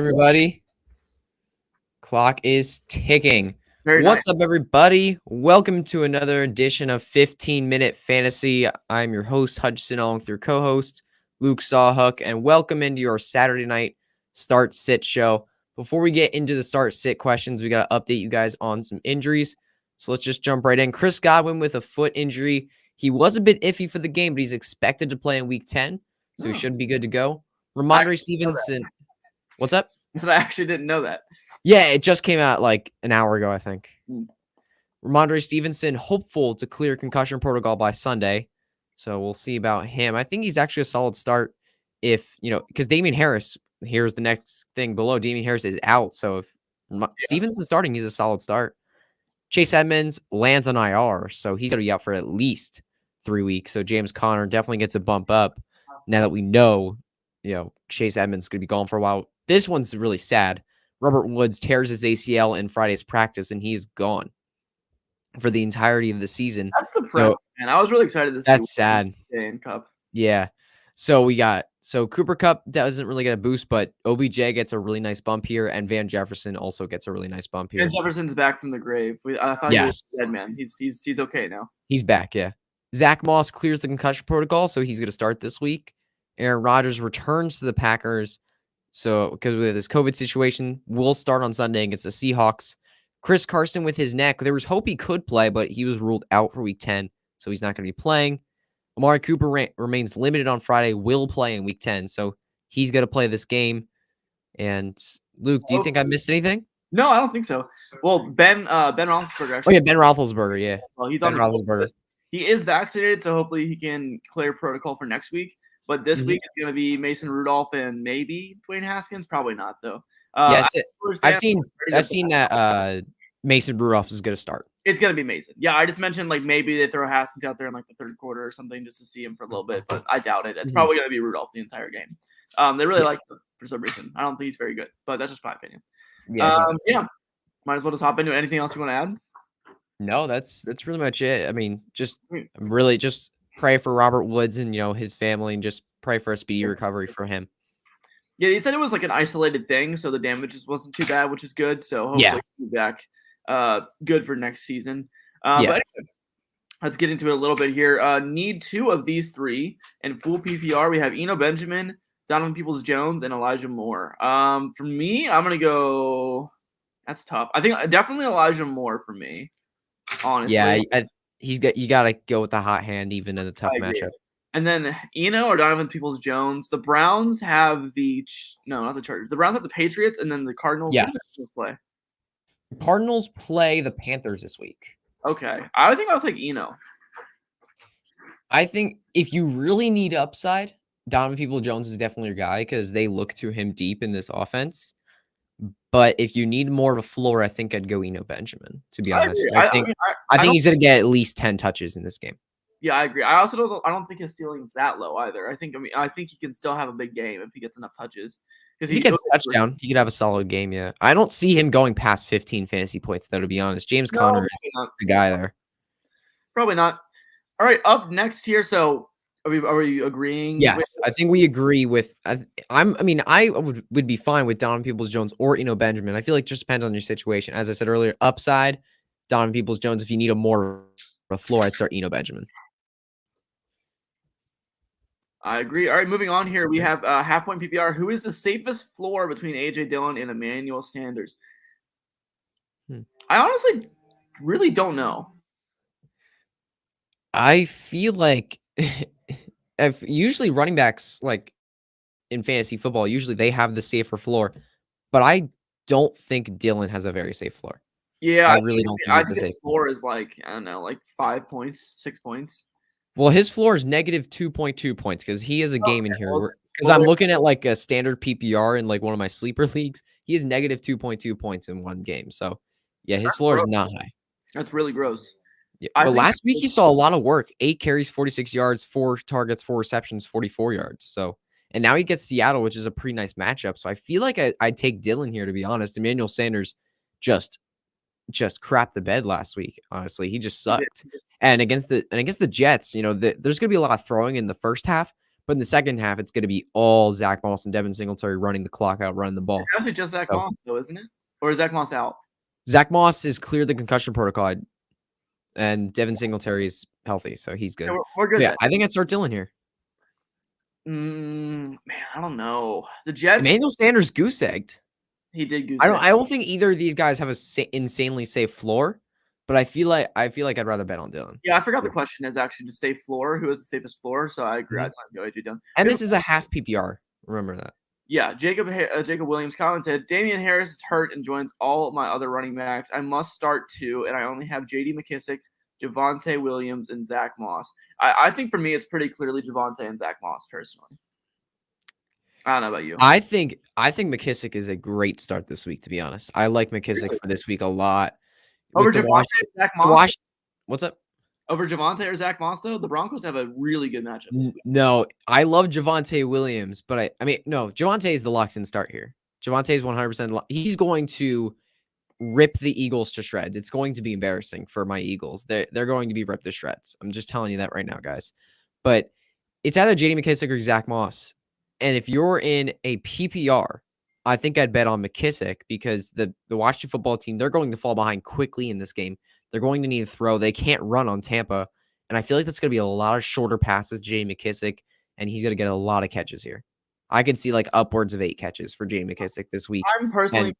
everybody. Clock is ticking. Very nice. What's up, everybody? Welcome to another edition of 15-Minute Fantasy. I'm your host, Hudson, along with your co-host, Luke Sawhook, and welcome into your Saturday night start-sit show. Before we get into the start-sit questions, we got to update you guys on some injuries. So let's just jump right in. Chris Godwin with a foot injury. He was a bit iffy for the game, but he's expected to play in Week 10, so he should be good to go. Ramondre Stevenson. What's up? I actually didn't know that. Yeah, it just came out like an hour ago, I think. Ramondre Stevenson, hopeful to clear concussion protocol by Sunday. So we'll see about him. I think he's actually a solid start if, because Damien Harris, here's the next thing below. Damien Harris is out. So if Stevenson's starting, he's a solid start. Chase Edmonds lands on IR. So he's going to be out for at least 3 weeks. So James Conner definitely gets a bump up now that we know, Chase Edmonds is going to be gone for a while. This one's really sad. Robert Woods tears his ACL in Friday's practice, and he's gone for the entirety of the season. That's depressing, man. I was really excited to see. That's sad. In Cup. Yeah. So Cooper Kupp doesn't really get a boost, but OBJ gets a really nice bump here, and Van Jefferson also gets a really nice bump here. Van Jefferson's back from the grave. I thought he was dead, man. He's okay now. He's back, yeah. Zach Moss clears the concussion protocol, so he's going to start this week. Aaron Rodgers returns to the Packers. So, because of this COVID situation, will start on Sunday against the Seahawks. Chris Carson with his neck. There was hope he could play, but he was ruled out for Week 10, so he's not going to be playing. Amari Cooper remains limited on Friday, will play in Week 10, so he's going to play this game. And, Luke, do you think I missed anything? No, I don't think so. Well, Ben Roethlisberger. Actually. Oh, yeah, Ben Roethlisberger, yeah. Well, he's on Roethlisberger. List. He is vaccinated, so hopefully he can clear protocol for next week. But this week it's going to be Mason Rudolph and maybe Dwayne Haskins. Probably not, though. Yes, I've seen that Mason Rudolph is going to start. It's going to be Mason. Yeah, I just mentioned maybe they throw Haskins out there in the third quarter or something just to see him for a little bit, but I doubt it. It's probably going to be Rudolph the entire game. They really like him for some reason. I don't think he's very good, but that's just my opinion. Yeah. Might as well just hop into it. Anything else you want to add? No, that's really much it. I mean, just really just pray for Robert Woods and his family, and just pray for a speedy recovery for him. Yeah, he said it was like an isolated thing, so the damage wasn't too bad, which is good. So hopefully he'll be back good for next season. But anyway, let's get into it a little bit here. Need 2 of these 3 in full PPR. We have Eno Benjamin, Donovan Peoples-Jones, and Elijah Moore. For me, I'm gonna go. That's tough. I think definitely Elijah Moore for me. Honestly, yeah, you gotta go with the hot hand even in a tough matchup. And then Eno or Donovan Peoples-Jones. The Browns have not the Chargers. The Browns have the Patriots, and then the Cardinals. Yes. Play. The Cardinals play the Panthers this week. Okay, I think I'll take Eno. I think if you really need upside, Donovan Peoples-Jones is definitely your guy because they look to him deep in this offense. But if you need more of a floor, I think I'd go Eno Benjamin, to be honest. I think he's going to get at least 10 touches in this game. Yeah, I agree. I also don't think his ceiling is that low either. I think he can still have a big game if he gets enough touches. If he gets a touchdown, he could have a solid game, yeah. I don't see him going past 15 fantasy points, though, to be honest. James Conner is the guy there. Probably not. All right, up next here. So are we agreeing? Yes, I think we agree with I would be fine with Donovan Peoples-Jones or Eno Benjamin. I feel like it just depends on your situation. As I said earlier, upside, Donovan Peoples-Jones. If you need a floor, I'd start Eno Benjamin. I agree. All right, moving on here. We have half-point PPR. Who is the safest floor between A.J. Dillon and Emmanuel Sanders? I honestly really don't know. I feel like usually running backs, like in fantasy football, usually they have the safer floor. But I don't think Dillon has a very safe floor. Yeah, I really don't think his floor is like 5 points, 6 points. Well, his floor is negative 2.2 points because he has a game in here. Because I'm looking at like a standard PPR in like one of my sleeper leagues. He has negative 2.2 points in one game. So, yeah, his floor is not high. That's really gross. Yeah, but last week he saw a lot of work. 8 carries, 46 yards, 4 targets, 4 receptions, 44 yards. So, and now he gets Seattle, which is a pretty nice matchup. So I feel like I'd take Dillon here, to be honest. Emmanuel Sanders just crapped the bed last week. Honestly, he just sucked. And against the Jets, there's going to be a lot of throwing in the first half, But in the second half, it's going to be all Zach Moss and Devin Singletary running the clock out, running the ball. It's actually just Zach Moss, though, isn't it? Or is Zach Moss out? Zach Moss is cleared the concussion protocol, and Devin Singletary is healthy, so he's good. Yeah, we're good. Yeah, I think I'd start Dillon here. Man, I don't know. The Jets. Emmanuel Sanders goose-egged. He did goose-egg. I don't think either of these guys have a insanely safe floor, but I feel like I'd rather bet on Dillon. Yeah, I forgot the question is actually just safe floor. Who has the safest floor? So I agree. I'd go AJ Dillon. And this is a half PPR. Remember that. Yeah, Jacob Williams commented, Damian Harris is hurt and joins all of my other running backs. I must start 2, and I only have J.D. McKissic, Javonte Williams, and Zach Moss. I think for me, it's pretty clearly Javonte and Zach Moss, personally. I don't know about you. I think McKissic is a great start this week, to be honest. I like McKissic for this week a lot. Over Javonte and Zach Moss? What's up? Over Javonte or Zach Moss, though, the Broncos have a really good matchup. No, I love Javonte Williams, but Javonte is the locked-in start here. Javonte is 100%. He's going to rip the Eagles to shreds. It's going to be embarrassing for my Eagles. They're going to be ripped to shreds. I'm just telling you that right now, guys. But it's either J.D. McKissic or Zach Moss. And if you're in a PPR, I think I'd bet on McKissic because the Washington football team, they're going to fall behind quickly in this game. They're going to need to throw. They can't run on Tampa. And I feel like that's going to be a lot of shorter passes to J.D. McKissic, and he's going to get a lot of catches here. I could see like upwards of 8 catches for J.D. McKissic this week. I'm personally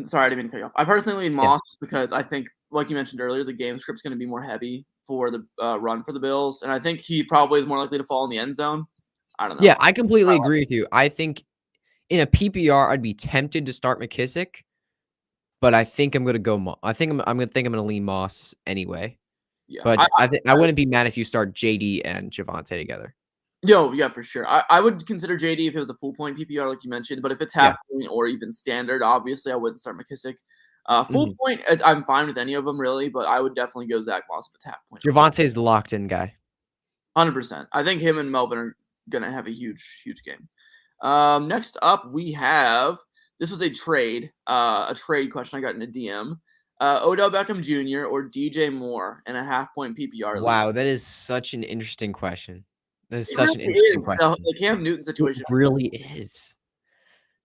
sorry, I didn't mean to cut you off. I personally lean Moss because I think, like you mentioned earlier, the game script's going to be more heavy for the run for the Bills. And I think he probably is more likely to fall in the end zone. I don't know. Yeah, I completely agree with you. I think in a PPR, I'd be tempted to start McKissic, but I think I'm going to go. I think I'm going to lean Moss anyway. Yeah, but I wouldn't be mad if you start JD and Javonte together. No, yeah, for sure. I would consider JD if it was a full point PPR, like you mentioned. But if it's half point or even standard, obviously I wouldn't start McKissic. Full point, I'm fine with any of them really, but I would definitely go Zach Moss if it's half point. Javonte's the locked in guy. 100%. I think him and Melvin are gonna have a huge game. Next up, we have this was a trade question I got in a DM. Odell Beckham Jr. or DJ Moore in a half point PPR. Wow, league. That is such an interesting question. That is such an interesting question. The Cam Newton situation it really is.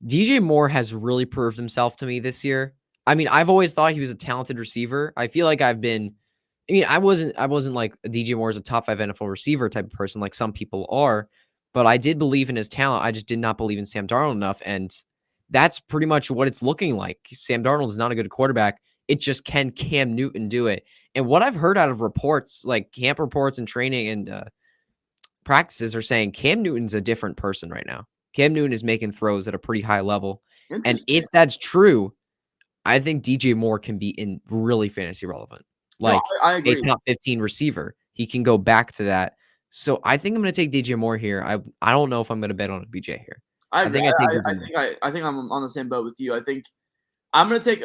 DJ Moore has really proved himself to me this year. I mean, I've always thought he was a talented receiver. I feel like I wasn't like DJ Moore is a top 5 NFL receiver type of person like some people are, but I did believe in his talent. I just did not believe in Sam Darnold enough, and that's pretty much what it's looking like. Sam Darnold is not a good quarterback. It just can Cam Newton do it. And what I've heard out of reports, like camp reports and training and practices are saying Cam Newton's a different person right now. Cam Newton is making throws at a pretty high level. And if that's true, I think DJ Moore can be in really fantasy relevant. Like a top 15 receiver. He can go back to that. So I think I'm going to take DJ Moore here. I don't know if I'm going to bet on a BJ here. I think I'm on the same boat with you. I think I'm gonna take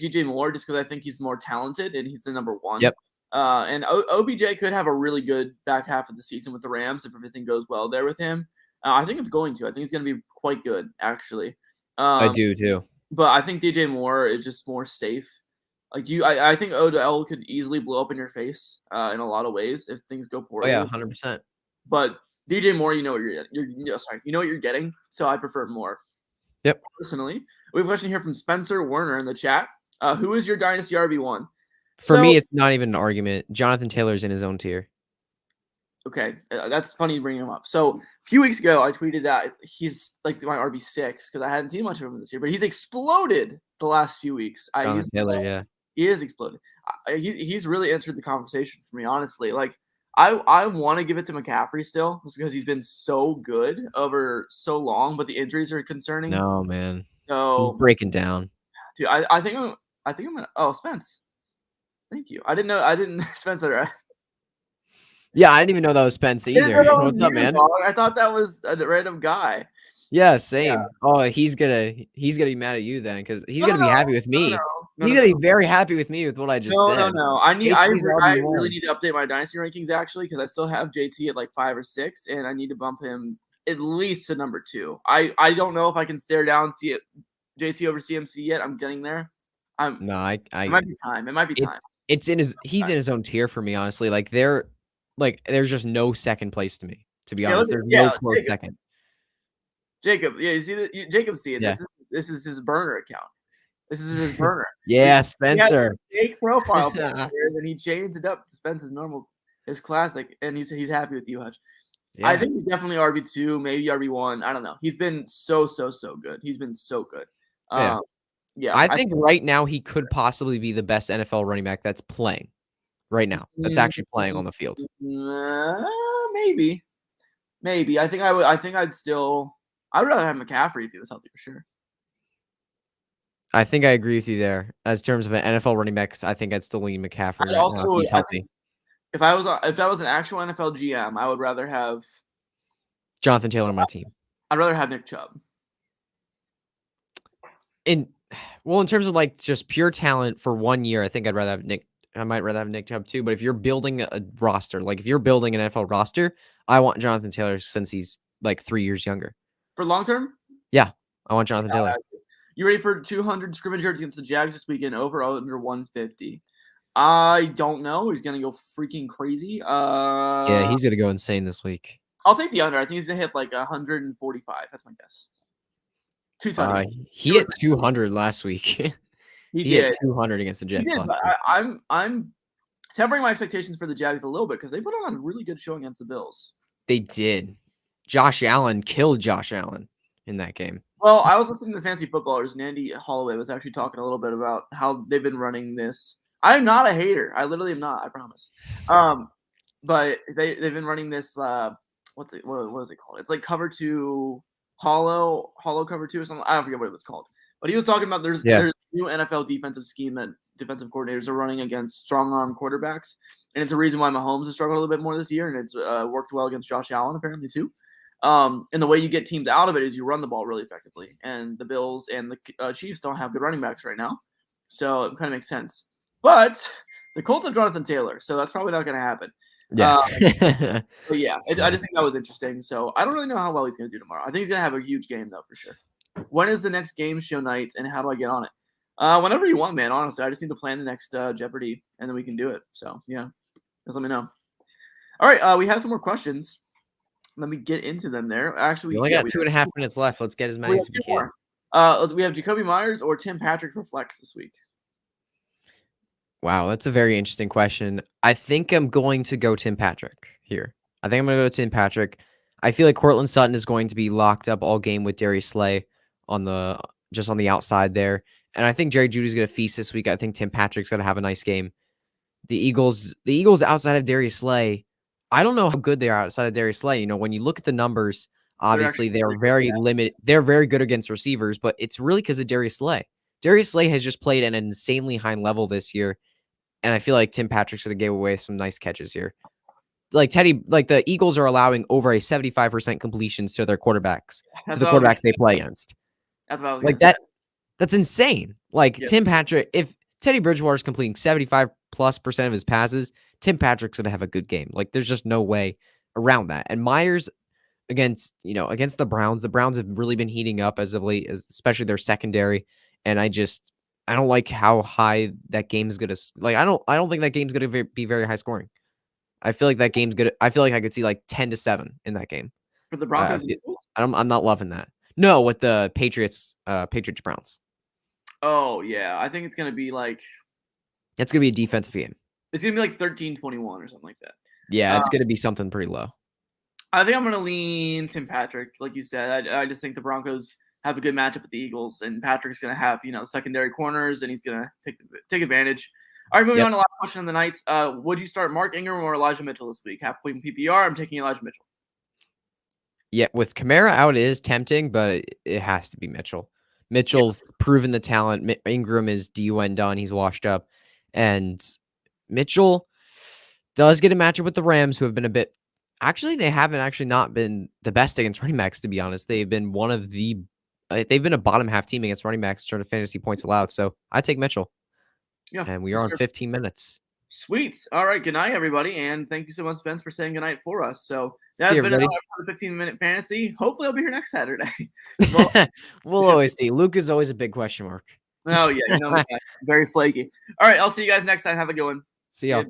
DJ Moore just because I think he's more talented and he's the number 1. Yep. And OBJ could have a really good back half of the season with the Rams if everything goes well there with him. I think it's going to. I think he's going to be quite good, actually. I do too. But I think DJ Moore is just more safe. Like I think Odell could easily blow up in your face in a lot of ways if things go poorly. Oh yeah, 100%. But DJ Moore, you know what you're getting. So I prefer Moore. Yep. Personally, we have a question here from Spencer Werner in the chat. Who is your dynasty RB1? For me, it's not even an argument. Jonathan Taylor's in his own tier. Okay, that's funny you bring him up. So a few weeks ago, I tweeted that he's like my RB6 because I hadn't seen much of him this year, but he's exploded the last few weeks. Jonathan Taylor, yeah, he is exploded. He's really entered the conversation for me, honestly. Like I want to give it to McCaffrey still, just because he's been so good over so long, but the injuries are concerning. No, man. So he's breaking down. Dude, I think I'm gonna. Oh, Spence. Thank you. I didn't Spencer. Yeah, I didn't even know that was Spence either. What's up, man? Dog. I thought that was a random guy. Yeah, same. Yeah. Oh, he's gonna be mad at you then because he's gonna be happy with me. He's gonna be very happy with me with what I just said. No. I really need to update my dynasty rankings actually because I still have JT at like 5 or 6, and I need to bump him at least to number 2. I don't know if I can stare down JT over CMC yet. I'm getting there. It might be time. It might be time. He's in his own tier for me, honestly. There's just no second place to me. To be honest, there's no close second. Jacob, yeah, you see that? Jacob's seeing Yeah. this is his burner account. This is his burner. Yeah, Spencer. He has a fake profile picture, and then he changed it up to Spencer's his classic, and he's happy with you, Hutch. Yeah. I think he's definitely RB2, maybe RB1. I don't know. He's been so good. He's been so good. Yeah. I think right now he could possibly be the best NFL running back that's playing right now. That's actually playing on the field. Maybe. I think I'd rather have McCaffrey if he was healthy for sure. I think I agree with you there. As terms of an NFL running back, I think I'd still lean McCaffrey right now if he's healthy. If I was an actual NFL GM, I would rather have Jonathan Taylor on my team. I'd rather have Nick Chubb. In terms of like just pure talent for 1 year, I think I'd rather have Nick. I might rather have Nick Chubb too. But if you're building a roster, like if you're building an NFL roster, I want Jonathan Taylor since he's like 3 years younger. For long term? Yeah, I want Jonathan Taylor. You ready for 200 scrimmage yards against the Jags this weekend? Over under 150. I don't know. He's gonna go freaking crazy. Yeah, he's gonna go insane this week. I'll take the under. I think he's gonna hit like 145. That's my guess. 2 touchdowns. He hit 200 last week. he hit 200 against the Jets. I'm tempering my expectations for the Jags a little bit because they put on a really good show against the Bills. They did. Josh Allen killed Josh Allen in that game. Well, I was listening to Fantasy Footballers, and Andy Holloway was actually talking a little bit about how they've been running this. I'm not a hater. I literally am not. I promise. But they've been running this. What is it called? It's like cover 2, hollow cover 2 or something. I don't forget what it was called. But he was talking about there's new NFL defensive scheme that defensive coordinators are running against strong arm quarterbacks, and it's a reason why Mahomes has struggled a little bit more this year, and it's worked well against Josh Allen apparently too. And the way you get teams out of it is you run the ball really effectively, and the Bills and the Chiefs don't have good running backs right now, so it kind of makes sense. But the Colts have Jonathan Taylor, so that's probably not going to happen. Yeah. But yeah, I just think that was interesting. So I don't really know how well he's going to do tomorrow. I think he's going to have a huge game though for sure. When is the next game show night, and how do I get on it? Whenever you want, man. Honestly, I just need to plan the next Jeopardy, and then we can do it. So yeah, just let me know. All right, we have some more questions. Let me get into them there. Actually, we only got 2.5 minutes left. Let's get as many as we can. We have Jakobi Meyers or Tim Patrick for flex this week. Wow, that's a very interesting question. I think I'm going to go Tim Patrick here. I think I'm going to go Tim Patrick. I feel like Courtland Sutton is going to be locked up all game with Darius Slay on the outside there. And I think Jerry Jeudy's going to feast this week. I think Tim Patrick's going to have a nice game. The Eagles outside of Darius Slay, I don't know how good they are outside of Darius Slay. You know, when you look at the numbers, obviously they're very limited. They're very good against receivers, but it's really because of Darius Slay. Darius Slay has just played at an insanely high level this year. And I feel like Tim Patrick's going to give away some nice catches here. Like the Eagles are allowing over a 75% completions to their quarterbacks, to the quarterbacks they play against. That's what I was like that. That's insane. Like Tim Patrick, if Teddy Bridgewater is completing 75+% of his passes, Tim Patrick's going to have a good game. Like there's just no way around that. And Myers against the Browns have really been heating up as of late, especially their secondary. And I don't like how high that game is going to, like, I don't think that game's going to be very high scoring. I feel like that game's good. I feel like I could see like 10-7 in that game. For the Broncos? I'm not loving that. No, with the Patriots Browns. Oh, yeah. I think it's going to be like... It's going to be a defensive game. It's going to be like 13-21 or something like that. Yeah, it's going to be something pretty low. I think I'm going to lean Tim Patrick. Like you said, I just think the Broncos have a good matchup with the Eagles, and Patrick's going to have, secondary corners, and he's going to take advantage. All right, moving on to the last question of the night. Would you start Mark Ingram or Elijah Mitchell this week? Half point PPR, I'm taking Elijah Mitchell. Yeah, with Kamara out, it is tempting, but it has to be Mitchell. Mitchell's proven the talent. Ingram is DUN done. He's washed up. And Mitchell does get a matchup with the Rams, who have been a bit... Actually, they haven't actually not been the best against running backs, to be honest. They've been they've been a bottom half team against running backs in terms of fantasy points allowed. So I take Mitchell. Yeah, and we are on 15 minutes. Sweet. All right. Good night, everybody. And thank you so much, Spence, for saying good night for us. So that's been another 15-minute fantasy. Hopefully I'll be here next Saturday. We'll always see. Luke is always a big question mark. Oh, yeah. Very flaky. All right. I'll see you guys next time. Have a good one. See y'all.